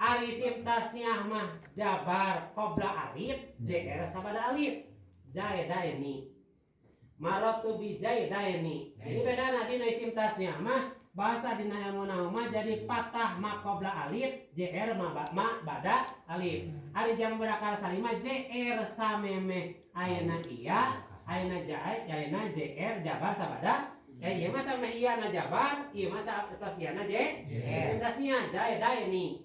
Ari isim tasniah mah jabar qabla alif JR sabada alif jaidaini maratu bi jaidaini. Jadi bedana dina isim tasniah mah bahasa dina ilmu nahwu mah jadi patah ma qabla alif JR ma bada alif. Ari jam berakal salima JR sameme ayeuna iya ayeuna jaid ayeuna JR jabar sabada ieu mah sama iya na jabar ieu mah tasniahna isim tasniah jaidaini.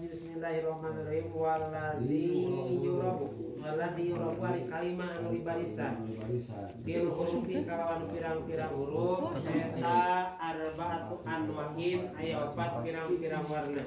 Bismillahirrahmanirrahim. Waladhi yurabu ari kalimah anu dibarisan bil hurufi kalawan pirang-pirang huruf eta arba'atu anwa'in aya 4 pirang-pirang warna.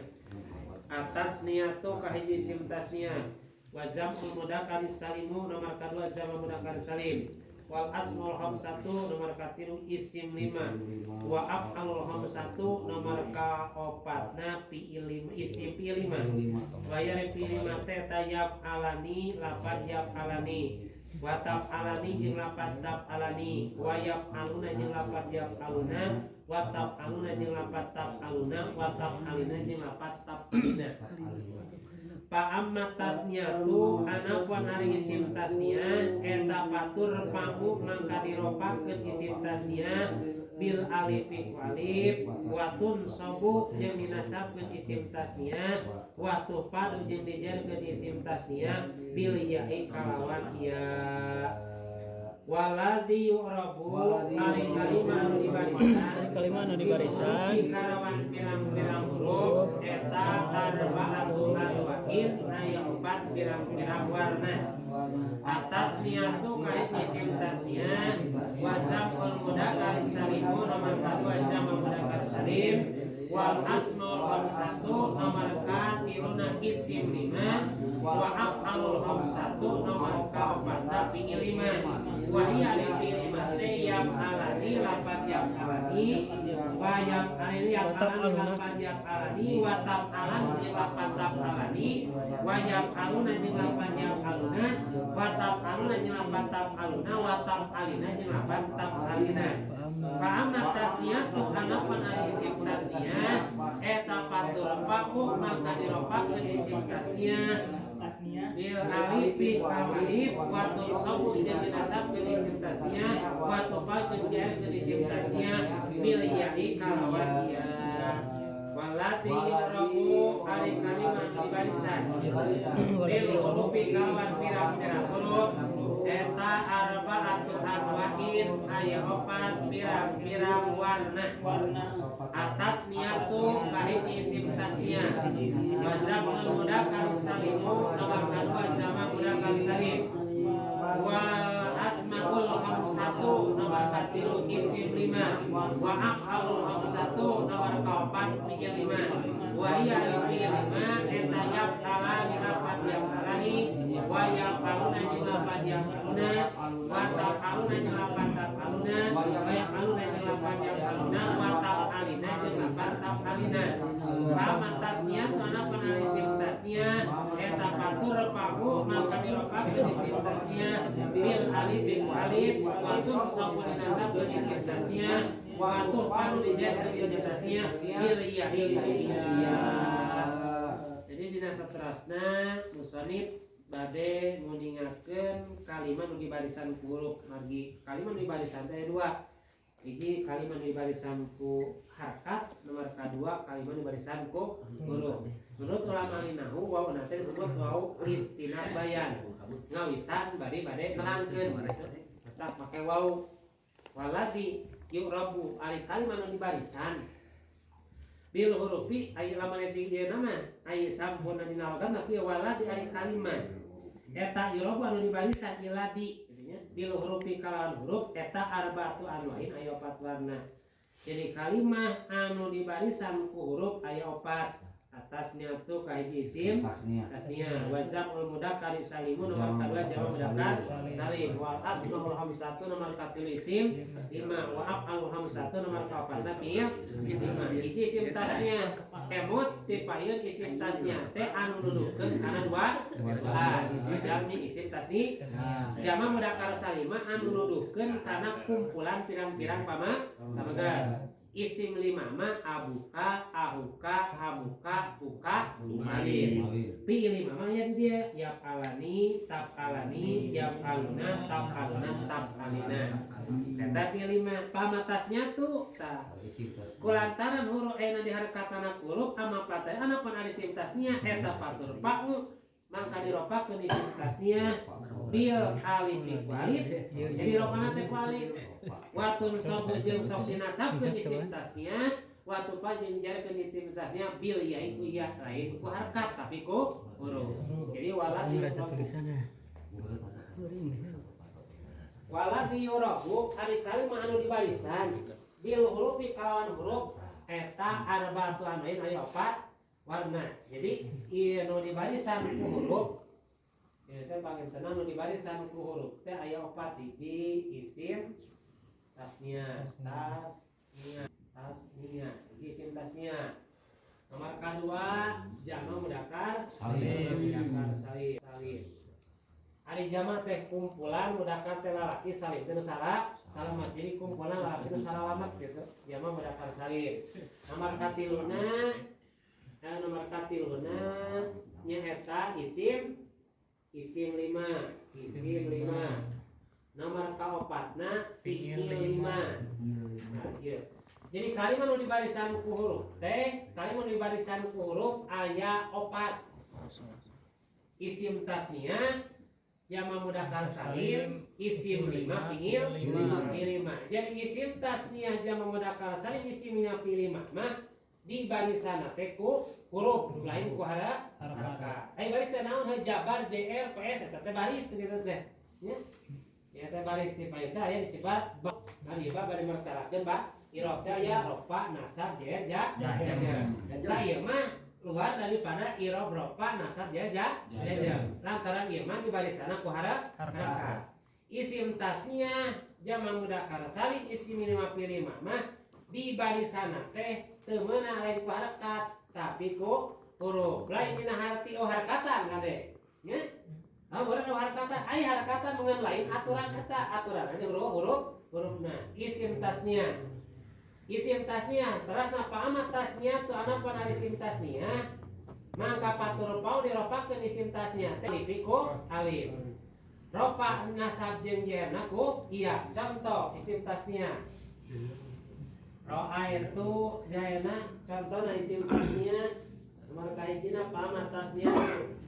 Atas niatu kahiji isim tasniah wa jam'ul mudzakkar salimu nomor kedua jamak mudzakkar salim wal asmaul khamsatu nomor katilu isim 5 wa af'alul khamsatu nomor kaopatna fi'il 5 isim fi'il 5 wa ya fi'il 5 teh tayab alani lapan yab alani wa tab alani jeung lapan tab alani wa yab aluna jeung lapan yab aluna wa tab aluna jeung lapan tab aluna wa tab alina jeung lapan tab alina. Pa amma tasniatu anapan ari isim tasniah eta patur panggu mangka diropakeun isim tasniah bil alif alif wa tunsabu jeung dinasabkeun isim tasniah wa tufadu jeung dijarkeun isim tasniah bil ya'i kalawan ya. Waladhi yu'rabu ari kalimah anu dibarisan kalawan pirang-pirang huruf eta arba'atu anwa'in aya 4 pirang-pirang warna. Atas niatu kait isim tasniah wa jam'ul mudzakkar salimu nomor kedua jamak mudzakkar salim wal asmaul khamsatu nomor katiruna isim 5 wa af'alul khamsatu nomor kaopat fi'il 5 wa hiya fi'il 5 teh yab alani lapan yab alani wa yab alani yab alani lapan yab alani wa tab alani lapan tab alani wa yab aluna jeung lapan yab aluna wa tab aluna jeung lapan tab aluna wa tab alina jeung lapan tab alina. Fa amma tasniah tus anapan ari isim tasniah eta patur paku maka diropakeun isim tasniah bil alif alif wa tunsabu jeung dinasabkeun isim tasniah wa tufadu jeung isim tasniah bil ya'i kalawan ya. Walati yurabu ari kalimah dibarisan bil hurufi kalawan pirang-pirang huruf eta arba'atu anwa'in aya 4 pirang-pirang warna. Atas niatu kahiji isim tasniah wa jam'ul mudzakkar salimu nomor kedua jamak mudzakkar salim wal asmaul khamsatu nomor katilu isim 5 wa af'alul khamsatu nomor kaopat fi'il 5 wa hiya fi'il 5 eta yab alani lapan yab alani wa yab aluna jeung lapan yab aluna wa tab aluna jeung lapan tab aluna wa yab aluna jeung lapan yab aluna wa tab alina jeung lapan tab alina. Paman tasniah kana panari isim tasniah eta patur paku maka diropakeun isim tasniah bil alif alif wa tunsabu dinasabkeun isim tasniah wa tufadu dijarkeun isim tasniah bil ya'i. Jadi dina saterasna musannif bade ngodingakeun kalimat nu dibarisan ku huruf margi. Kalimat nu dibarisan teh dua. Hiji kalimat nu dibarisan ku harkat, nomor kedua kalimat nu dibarisan ku huruf. Menurut ulama nahwu waw teh disebut waw istinad bayan. Ngawitan bade nerangkeun. Eta make waw. Waladhi yu'rabu ari kalimat nu dibarisan bil hurufi aya lamun di nama aya sampurna dina logat tapi waladi ari kalimat eta yu'rabu anu dibarisan iladi bil hurufi kalawan huruf eta arba'atu anwa'in aya 4 warna. Jadi kalimah anu dibarisan ku huruf aya 4 atasnya tuh kahiji isim tasnia wazab ul mudakar salimu nomor kedua jamak mudakar salim wal asmaul hamsatu nomor katilu isim 5 wa af'alul hamsatu nomor kaopat fi'il 5 hiji isim tasnia emut tipayeun isim tasnia teh anu nuduhkeun kana duaan itu jami isim tasni jamak mudakar salima anu nuduhkeun kana kumpulan pirang-pirang pamagar isim 5 mah abuka, ahuka, hamuka, buka, malin. Fi'il 5 mah ya dia yap alani, tab alani, yap aluna, tab alina. Kata fi'il 5 pamatasnya tuh tah. Kulantaran huruf ena diharokatna huruf ama patah anapan ari isim tasnia eta fatur fa'u mangka diropakeun isim tasnia bil alif alif jadi ropana teh alif watun sob jeung sok dinasabkeun isim tasnia watu pajeng jarekeun isim tasnia bil yaitu ya lain ku harkat tapi ku huruf jadi waladi yurabu ari kalimat anu di barisan bil hurufi kalawan huruf eta arba'atu amain aya 4 warna. Jadi ieu di barisan ku huruf ieu teh pangintenna nu di barisan ku huruf teh aya 4 hiji isim tasnia hiji isim tasnia nomor kedua jamak mudakar salim ari jamak teh kumpulan mudakar teh lalaki salim teh salamat jadi kumpulan lalaki teh salamat gitu jamak mudakar salim nomor katiluna nyaeta isim 5 nomor kaopatna fi'il 5 nah ieu jadi kalimat nu di barisan ku huruf teh kalimat nu di barisan ku huruf aya 4 isim tasnia jamak mudakar salim isim 5 fi'il 5 jadi isim tasnia jamak mudakar salim isimnya fi'il 5 mah di barisan teh ku huruf lain ku harakat ai baris teh naon jabar jr ps eta teh baris gitu teh nya ya teh baris ti paeta aya disebut ba ari ba bari martarakeun ba irob teh aya rofa nasab jer ja lah ieu mah luar daripada irob rofa nasab jer ja lantaran ieu mah di barisan ku harakat isim tasnya jamak mudakar salim isim 5 fi'il 5 mah di barisan teh teu meunang lain ku harakat tapi ku huruf lain dina harti harakatan kade nya urang harakatan ai harakatan mengen lain aturan eta aturan anu hurufna isim tasnia terasna paamat tasnia tu anapan ari isim tasnia mangka patur pau diropakeun isim tasnia teh lipiku alif ropa nasab jeung jerna ku iya contoh isim tasnia ro'a itu jaena contohna isim tasnia nomor kahijina paamat tasnia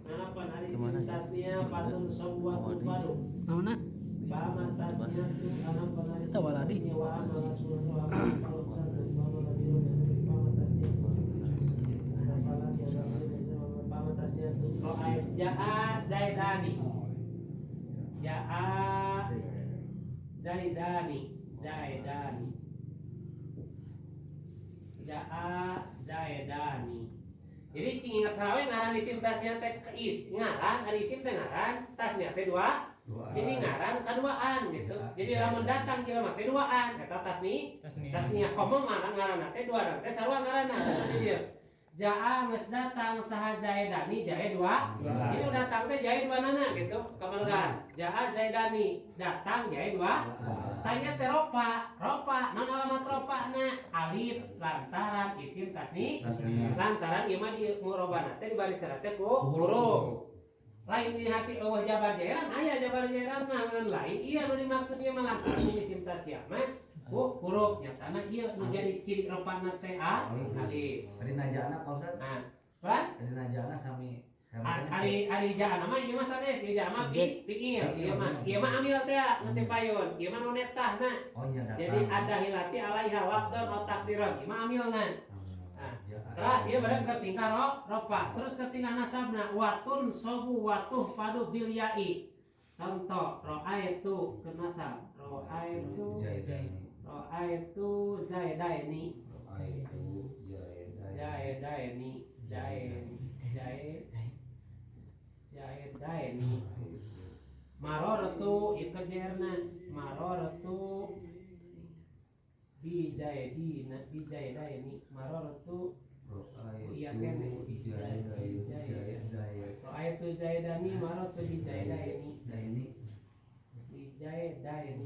anapan ari isim tasnia patun sawwatu padu naonna paamat tasnia tu anapan ari isim tasnia wa amal rasulullah sallallahu alaihi wasallam paamat tasnia paamat tasnia tu ro'a jaa zaidani jaa zaidani jadi cing ingat hawe ngaran isim tasnya teh is ngaran ari isim teh ngaran tasnya teh dua jadi ngaran kaduaan gitu jadi lamun datang jelema teh duaan eta tasnya komo ngaran teh dua teh sarua ngaranna jadi jaa geus datang saha zaidani jae dua jadi datang teh jae dua nana gitu kamalegan jaa zaidani datang jae dua tanya teh ropa naon alamat ropana alif lantaran isim tasni lantaran ieu mah di murobana teh di barisan teh ku huruf lain di hati eueuh jabar jairan aya jabar jairan mah ngan lain ieu anu dimaksud ieu mah lantaran isim tasnya mah ku huruf nyatana ieu nu jadi ciri ropana teh alif ari najana Pak Ustaz kan ari najana sami Ari jana mah ieu mah sanes ieu jama fi'il ieu mah amil teh nanti payun ieu mah nunetahna jadi ada hilati alaiha waqdan atau takdiran ieu mah amilna terus ieu bareng ke tingkah rofa terus ke tingkah nasabna watun sobu watuh padu bil ya'i contoh ro'aitu ke nasab ro'aitu zaidaini Daeni maroratu ikajerna maroratu bijaidani maroratu iya kene ayatu jaidani maroratu bijaidani bijaidani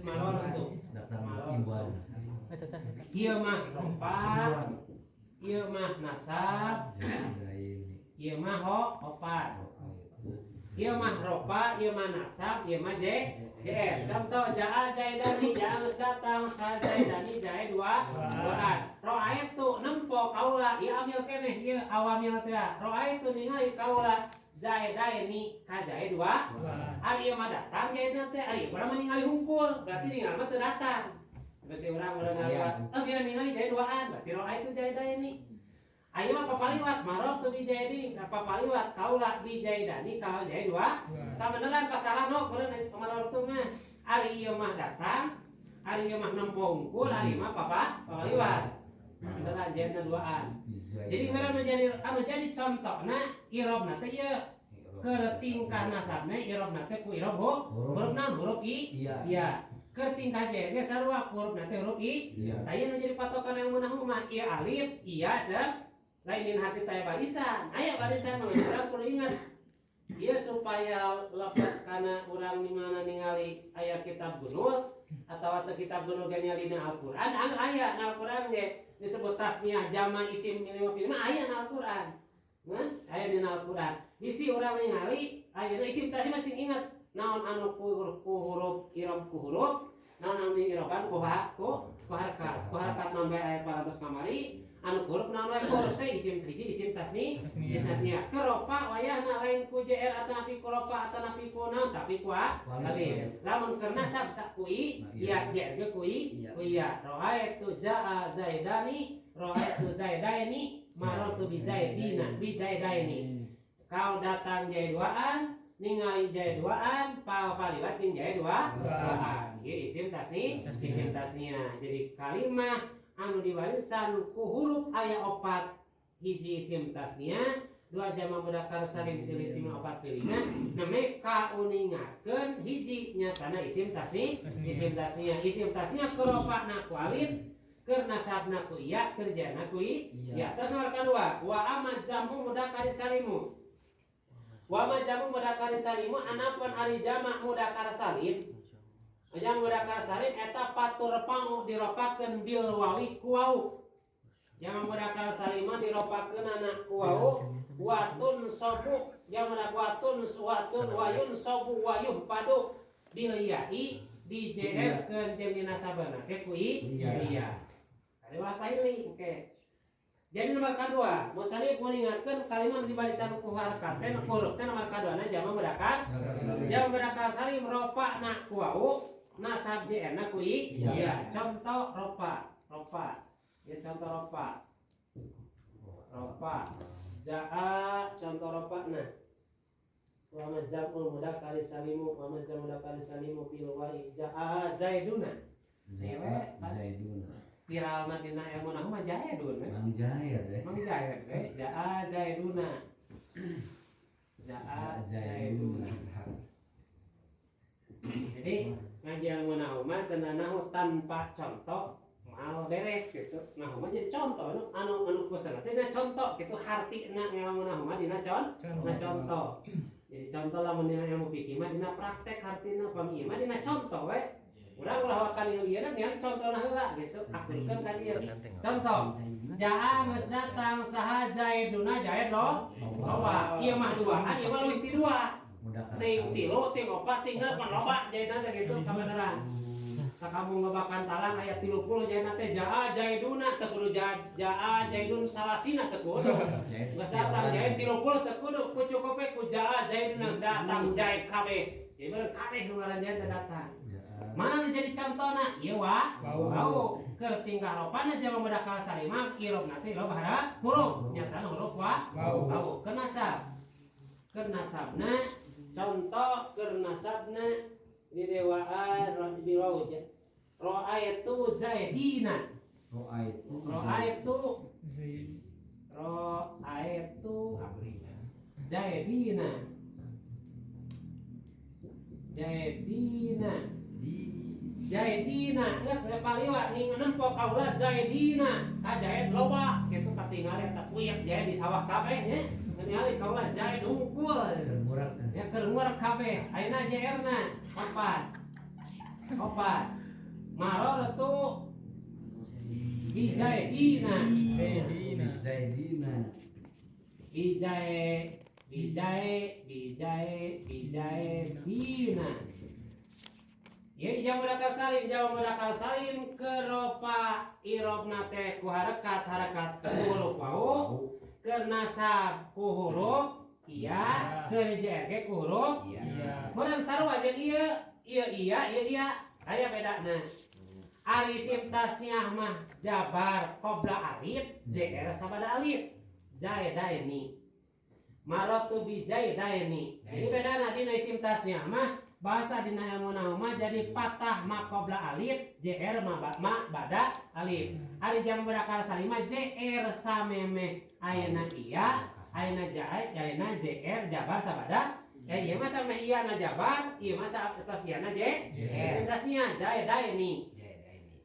maroratu ieu mah ropat ieu mah nasab ieu mah opat ieu mah ropa ieu mah nasab ieu mah contoh jaa jaidani jaa geus datang sa jaidani jae duaan ro'aitu nempo kaula ieu amil keneh ieu awamil teh ro'aitu ningali kaula jaidani ka jae dua ari ieu mah datang jaidna teh ari urang mah ningali hungkul berarti ningali mah teu datang berarti urang lewat biar ningali jae duaan berarti ro'aitu jaidani ayo mah papaliwat maror tu bijaidani papaliwat kaula bijaidani kalau jae dua tamenelan pasalah beureun maror tu mah ari ieu mah datang ari ieu mah nempo hungkul ari mah papaliwat tamenelan jaena duaan jadi mereka jadi contohna irobna teh ieu keur tingkah nasabna irobna teh ku irob hurufna huruf iya keur tingkah jae ge sarua hurufna teh huruf i tah jadi patokan yang meunah mah ieu alif iya lainin hati taya barisan aya barisan mah urang kudu ingat ieu supaya lepas kana urang di mana ningali aya kitab gunul atau kitab gunul ge nyalina Al-Qur'an aya na Al-Qur'an ge disebut tasniah jama isim milih mah aya na Al-Qur'an aya di Al-Qur'an bisi urang ningali aya isim tasniah mah cing ingat naon anu ku huruf irob ku huruf naon anu diiroban ku harakat nambah aya parados kamari anu huruf naon wae huruf teh isim hiji isim tasniah keropa wayahna lain ku JR atau napi ku ropa atau napi ku naon tapi ku alif lamun keur nasab sak ku i ya JR ge ku iya ro'aitu jaa zaidani ro'aitu zaidaini marartu bi zaidaini kau datang jae duaan ningali jae duaan paliwat jeung jae duaan ieu isim tasniah jadi kalimah anu dibarisan ku huruf aya opat hiji isim tasniah dua jama mudzakkar salim pilih isim opat pilihna neme kauningakeun hiji nyatana isim tasniah keropana ku alif keur nasabna ku iya keur jana ku iya terus nomor kedua wa amma jamu mudzakkar salimu wa ma jamu mudzakkar salimu anapan ari jamak mudzakkar salim Jam mudzakkar salim eta patur pangu diropakeun bil wawi ku wau. Jam mudzakkar salim diropakeun anak ku wau watun sobu jam watun wayun sobu wayuh padu bil yai dijeerkeun jeung dina sabana teh ku iya. Ari ulah paili oke. Jadi nomor kedua, musanif mengingatkan kalimat di barisan ku harakat teh huruf teh nomor kaduana jam mudzakkar salim ropana ku wau nasab JR ku iya contoh ropa ya contoh ropa jaa contoh ropa nah wa majamul mudzakkar salimu bil wai jaa zaiduna viralna dina ilmu nahwu mah jaidun mang jahid jaa zaiduna jadi ngaji ilmu nahwu mah seunana tanpa contoh mal beres gitu. Nahwu mah jadi contoh anu kusana teh contoh gitu hartina ilmu nahwu mah dina contoh. Jadi contoh lamun dina ilmu fikih mah dina praktek hartina pami mah dina contoh we. Urang ulah kali ieu nya contohna heula gitu. Akurkeun ka dieu. Contoh jaa geus datang saha Zaiduna Zaid loba. Ieu mah duaan ieu mah leuwih ti dua. Ting tilu, ting opat, ting delapan loba jaidna teh gitu kabeneran. Sakamu ngabakan talang aya 30 jaidna teh jaa jaiduna teh kudu jaa jaidun salasina teh kudu. Geus datang jaid 30 teh kudu ku cukup ku jaa jaiduna datang jaid kabeh. Jadi bener kabeh nu ngaran jaid datang. Mana nu jadi contohna? Ieu wau. Keur tingkah ropana jama mudzakkar salim irobna teh irob hara huruf. Nyatana huruf wau. Kernasabna contoh kernasabna di dewaan di wau Ra'aitu Zaidina. Ra'aitu Zaidina. Zaidina geus paliwa ning nempo kaula Zaidina kajaed loba kitu katingali eta kuyak jaed di sawah kabeh nya ningali kaula jaed unggul Murah kan. ya keur ngurak kabeh ayeuna JR-na opat mararatu bijaidina bijaidina ya ijam murakal salim keropa irobna teh ku harakat huruf wau keur nasab ku huruf iya keur jerge ku huruf iya meureun sarua jeung iya aya bedana ari isim tasniah mah jabar qabla alif jr sabada alif jaidaini maratu bi jaidaini jadi bedana dina isim tasniah mah bahasa dina ilmu nahwu mah jadi patah ma qabla alif jr ma bada alif ari jam berakal salima jr sameme ayeuna iya ayeuna jaid ayeuna jr jabar sabada ieu mah sama iya na jabar ieu mah saetos ieu na isim tasniah jaidaini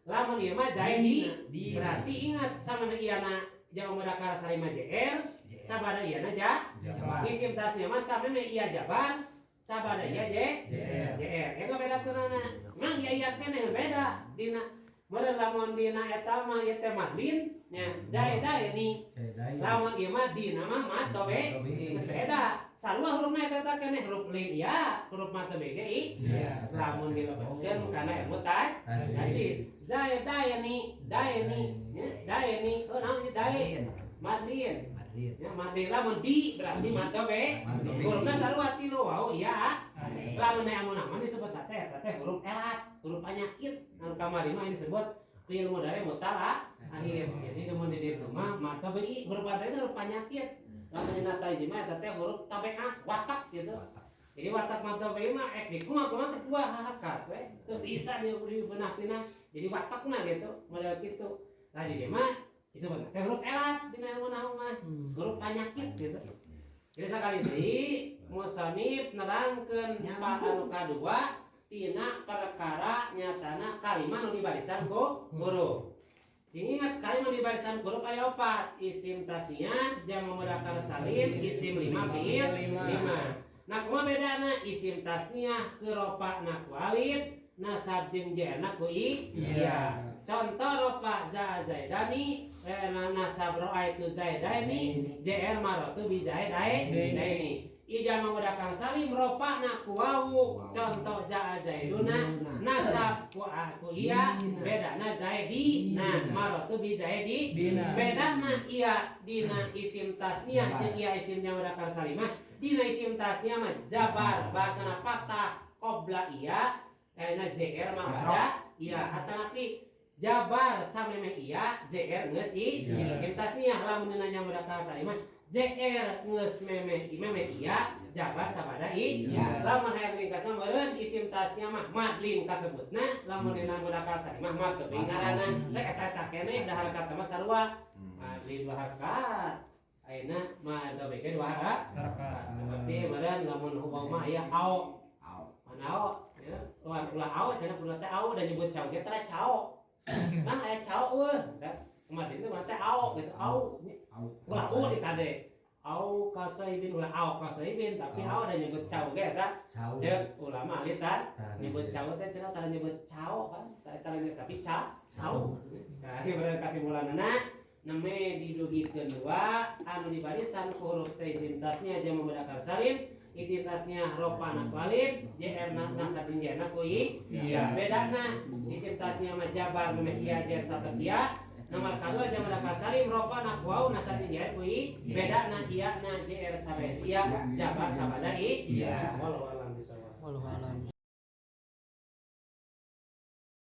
lamun ieu mah jaidi berarti ingat sameme ieu na jam berakal salima jr sabada ieu na jabar isim tasniah mah sameme iya jabar sabada iya JR ya nggak beda tunana memang iya keneh beda dina meureun lamun dina eta mah ieu teh madlin nya jaidaini lamun ieu mah dina mah mad dobe geus beda sarua hurufna eta teh keneh huruf lin iya huruf mad dobe ge iya lamun dilebetkeun kana ilmu tajwid jaidaini daini oh naon ieu dain madlin ya madlin lamun di berarti mad dobe hurufna sarua tilu wau iya lamun aya amun aman disebut teh huruf elat huruf penyakit anu kamari mah disebut fi'il mudhari mutalak akhir jadi mun di ditu mah mad dobe huruf teh huruf penyakit lamun dina tajwid mah teh huruf tabeah watak gitu jadi watak mad dobe mah kumaha teh dua harakat we teu bisa dibeunah jadi watakna gitu model kitu tah di mah disebut teh huruf elat dina ilmu nahwu mah huruf penyakit gitu jadi sakali deui musannif nerangkeun anu kadua tina perkara nyatana kalimah nu dibarisan ku huruf sing ingat kalimah di barisan huruf aya 4 isim tasniah jamu mudzakkar salim isim 5 fi'il 5 nah kumaha bedana isim tasniah keropana ku alif nasab jeung jerna ku iya contoh ropa zaidani nasab ra'aitu zaidaini jr maratu bi zaidaini ijama mudzakkar salim ropa na ku wawu contoh zaiduna nasab ku iya bedana zaidina maratu bi zaidina bedana iya dina isim tasniah jeung iya isim jamak mudzakkar salimah dina isim tasniah mah jabar bahasana patah qabla iya na jr mah ada iya atanapi jabar sameme iya jr geus isim tasniah lamun dina jamak mudzakkar salimah jr geus meme iya jabar sabada iya lamun hayang ringkas mah meureun isim tasniah mah madlin kasebutna lamun dina mudzakkar salimah mad teu ngaranna rek eta keneh da harakat mah sarua madlin 2 harakat ayeuna mad teu ge 2 harakat seperti meureun lamun hubung mah aya ao manao ya ulah ao cenah puna teh ao da nyebut cao ge teh cao nah aya cao kemarin itu mah teh ao gitu au ulah ditade au kasaibin ulah au kasaibin tapi au ada nyebut cao ge eta ceuk ulama ahli tah nyebut cao teh cenah tara nyebut cao kan tara tapi cao nah ieu bener kasimpulanna neme diduhikeun dua anu di barisan huruf teh isim tasniah jamu mudzakkar salim isim tasniah ropana alif jr nasab jeung ku iya bedana isim tasniah mah jabar meme iya jer satos iya nomor kadua jamu mudzakkar salim ropana wawu nasab jeung ku bedana iya na jr saben iya jabar sabada iya wallahu alam bisawab